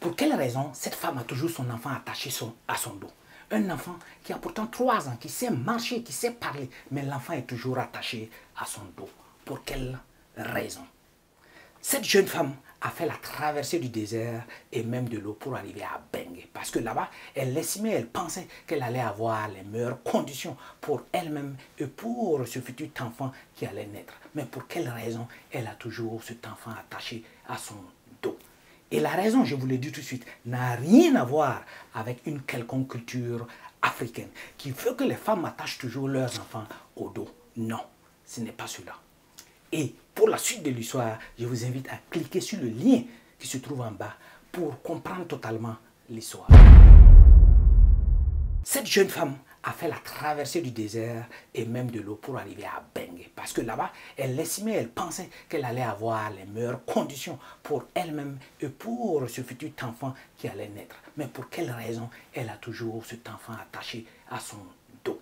Pour quelle raison cette femme a toujours son enfant attaché à son dos? Un enfant qui a pourtant 3 ans, qui sait marcher, qui sait parler, mais l'enfant est toujours attaché à son dos. Pour quelle raison? Cette jeune femme a fait la traversée du désert et même de l'eau pour arriver à Bengue. Parce que là-bas, elle estimait, elle pensait qu'elle allait avoir les meilleures conditions pour elle-même et pour ce futur enfant qui allait naître. Mais pour quelle raison elle a toujours cet enfant attaché à son dos? Et la raison, je vous l'ai dit tout de suite, n'a rien à voir avec une quelconque culture africaine qui veut que les femmes attachent toujours leurs enfants au dos. Non, ce n'est pas cela. Et pour la suite de l'histoire, je vous invite à cliquer sur le lien qui se trouve en bas pour comprendre totalement l'histoire. Cette jeune femme a fait la traversée du désert et même de l'eau pour arriver à Bengue. Parce que là-bas, elle estimait, elle pensait qu'elle allait avoir les meilleures conditions pour elle-même et pour ce futur enfant qui allait naître. Mais pour quelle raison elle a toujours cet enfant attaché à son dos?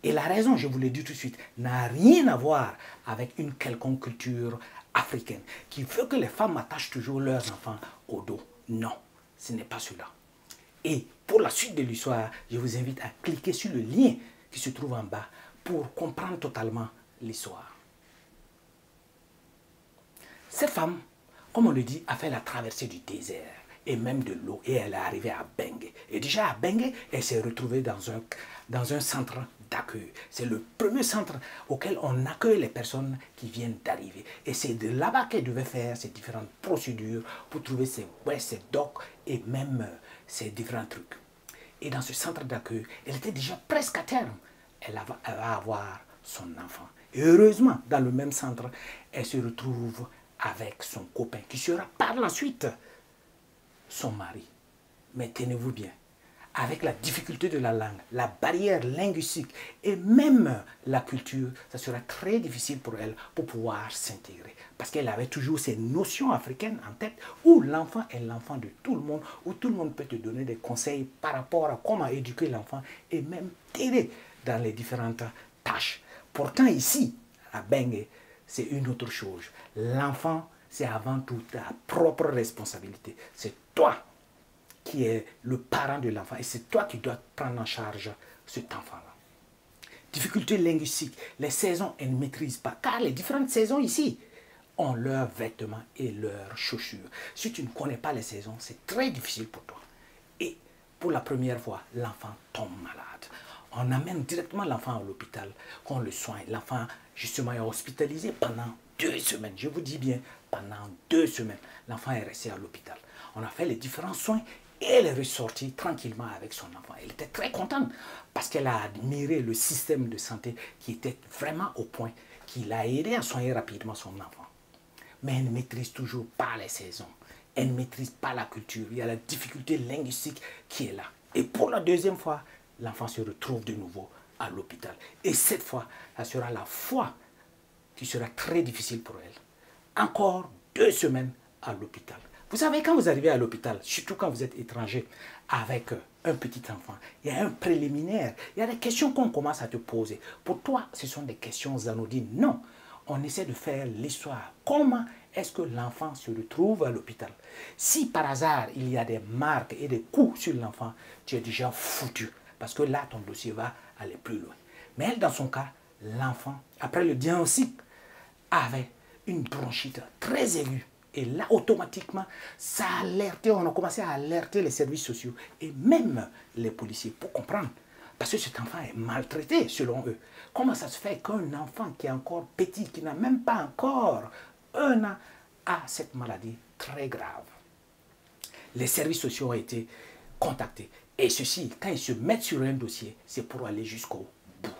Et la raison, je vous l'ai dit tout de suite, n'a rien à voir avec une quelconque culture africaine qui veut que les femmes attachent toujours leurs enfants au dos. Non, ce n'est pas cela. Et pour la suite de l'histoire, je vous invite à cliquer sur le lien qui se trouve en bas pour comprendre totalement l'histoire. Cette femme, comme on le dit, a fait la traversée du désert et même de l'eau et elle est arrivée à Bengue. Et déjà à Bengue, elle s'est retrouvée dans un centre d'accueil. C'est le premier centre auquel on accueille les personnes qui viennent d'arriver. Et c'est de là-bas qu'elle devait faire ces différentes procédures pour trouver ses docs et même ces différents trucs. Et dans ce centre d'accueil, elle était déjà presque à terme. Elle va avoir son enfant. Et heureusement, dans le même centre, elle se retrouve avec son copain qui sera par la suite son mari. Mais tenez-vous bien, avec la difficulté de la langue, la barrière linguistique et même la culture, ça sera très difficile pour elle pour pouvoir s'intégrer. Parce qu'elle avait toujours ces notions africaines en tête où l'enfant est l'enfant de tout le monde, où tout le monde peut te donner des conseils par rapport à comment éduquer l'enfant et même t'aider dans les différentes tâches. Pourtant ici, à Bengue, c'est une autre chose. L'enfant, c'est avant tout ta propre responsabilité. C'est toi qui es le parent de l'enfant et c'est toi qui dois prendre en charge cet enfant-là. Difficulté linguistique, les saisons, elles ne maîtrisent pas car les différentes saisons ici ont leurs vêtements et leurs chaussures. Si tu ne connais pas les saisons, c'est très difficile pour toi. Et pour la première fois, l'enfant tombe malade. On amène directement l'enfant à l'hôpital, qu'on le soigne. L'enfant, justement, est hospitalisé pendant 2 semaines. Je vous dis bien, pendant 2 semaines, l'enfant est resté à l'hôpital. On a fait les différents soins et elle est ressortie tranquillement avec son enfant. Elle était très contente parce qu'elle a admiré le système de santé qui était vraiment au point, qui l'a aidé à soigner rapidement son enfant. Mais elle ne maîtrise toujours pas les saisons. Elle ne maîtrise pas la culture. Il y a la difficulté linguistique qui est là. Et pour la 2e fois, l'enfant se retrouve de nouveau à l'hôpital. Et cette fois, ça sera la fois qui sera très difficile pour elle. Encore 2 semaines à l'hôpital. Vous savez, quand vous arrivez à l'hôpital, surtout quand vous êtes étranger, avec un petit enfant, il y a un préliminaire, il y a des questions qu'on commence à te poser. Pour toi, ce sont des questions anodines. Non, on essaie de faire l'histoire. Comment est-ce que l'enfant se retrouve à l'hôpital? Si par hasard, il y a des marques et des coups sur l'enfant, tu es déjà foutu. Parce que là, ton dossier va aller plus loin. Mais elle, dans son cas, l'enfant, après le diagnostic, avait une bronchite très aiguë. Et là, automatiquement, ça a alerté, on a commencé à alerter les services sociaux et même les policiers pour comprendre. Parce que cet enfant est maltraité, selon eux. Comment ça se fait qu'un enfant qui est encore petit, qui n'a même pas encore 1 an, a cette maladie très grave? Les services sociaux ont été contactés. Et ceci, quand ils se mettent sur un dossier, c'est pour aller jusqu'au bout.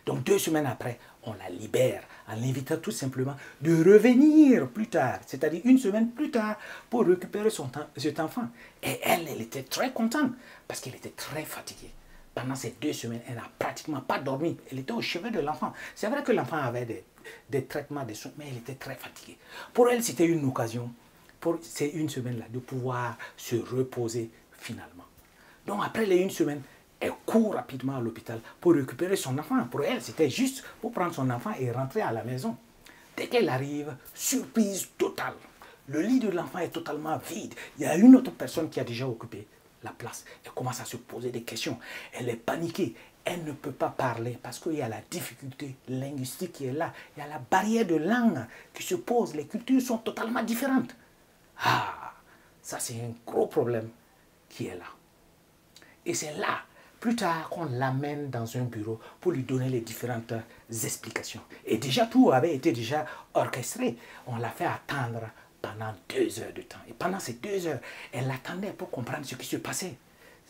Donc 2 semaines après, on la libère en l'invitant tout simplement de revenir plus tard, c'est-à-dire 1 semaine plus tard pour récupérer cet enfant. Et elle était très contente parce qu'elle était très fatiguée. Pendant ces 2 semaines, elle n'a pratiquement pas dormi. Elle était au chevet de l'enfant. C'est vrai que l'enfant avait des traitements, des soins, mais elle était très fatiguée. Pour elle, c'était une occasion, pour ces 1 semaine-là, de pouvoir se reposer finalement. Donc après les 1 semaine, elle court rapidement à l'hôpital pour récupérer son enfant. Pour elle, c'était juste pour prendre son enfant et rentrer à la maison. Dès qu'elle arrive, surprise totale. Le lit de l'enfant est totalement vide. Il y a une autre personne qui a déjà occupé la place. Elle commence à se poser des questions. Elle est paniquée. Elle ne peut pas parler parce qu'il y a la difficulté linguistique qui est là. Il y a la barrière de langue qui se pose. Les cultures sont totalement différentes. Ah, ça c'est un gros problème qui est là. Et c'est là, plus tard, qu'on l'amène dans un bureau pour lui donner les différentes explications. Et déjà, tout avait été déjà orchestré. On l'a fait attendre pendant 2 heures de temps. Et pendant ces 2 heures, elle attendait pour comprendre ce qui se passait.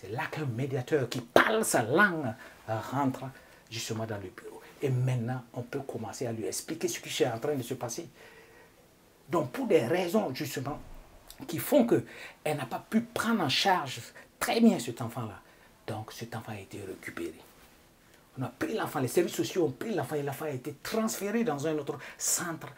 C'est là qu'un médiateur qui parle sa langue rentre justement dans le bureau. Et maintenant, on peut commencer à lui expliquer ce qui est en train de se passer. Donc, pour des raisons justement qui font qu'elle n'a pas pu prendre en charge très bien cet enfant-là. Donc, cet enfant a été récupéré. On a pris l'enfant, les services sociaux ont pris l'enfant et l'enfant a été transféré dans un autre centre,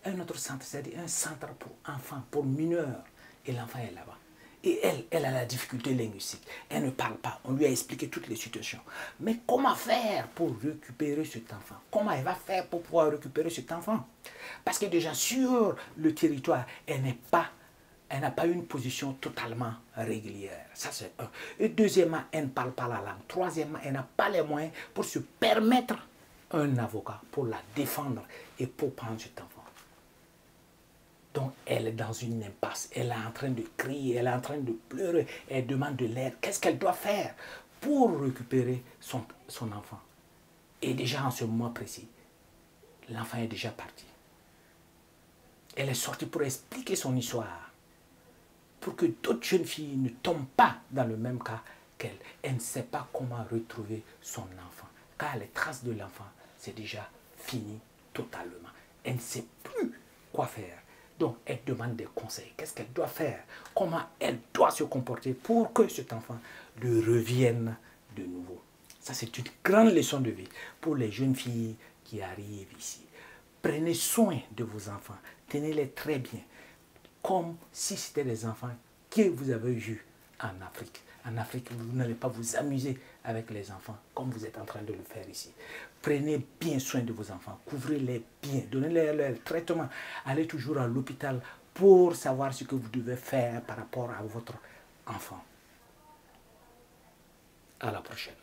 c'est-à-dire un centre pour enfants, pour mineurs. Et l'enfant est là-bas. Et elle a la difficulté linguistique. Elle ne parle pas. On lui a expliqué toutes les situations. Mais comment faire pour récupérer cet enfant? Comment elle va faire pour pouvoir récupérer cet enfant? Parce que déjà sur le territoire, elle n'a pas une position totalement régulière. Ça, c'est un. Et deuxièmement, elle ne parle pas la langue. Troisièmement, elle n'a pas les moyens pour se permettre un avocat, pour la défendre et pour prendre cet enfant. Donc, elle est dans une impasse. Elle est en train de crier, elle est en train de pleurer. Elle demande de l'aide. Qu'est-ce qu'elle doit faire pour récupérer son enfant? Et déjà, en ce moment précis, l'enfant est déjà parti. Elle est sortie pour expliquer son histoire, pour que d'autres jeunes filles ne tombent pas dans le même cas qu'elle. Elle ne sait pas comment retrouver son enfant, car les traces de l'enfant, c'est déjà fini totalement. Elle ne sait plus quoi faire. Donc, elle demande des conseils. Qu'est-ce qu'elle doit faire? Comment elle doit se comporter pour que cet enfant lui revienne de nouveau? Ça, c'est une grande leçon de vie pour les jeunes filles qui arrivent ici. Prenez soin de vos enfants. Tenez-les très bien, comme si c'était des enfants que vous avez eus en Afrique. En Afrique, vous n'allez pas vous amuser avec les enfants comme vous êtes en train de le faire ici. Prenez bien soin de vos enfants, couvrez-les bien, donnez-les leur traitement. Allez toujours à l'hôpital pour savoir ce que vous devez faire par rapport à votre enfant. À la prochaine.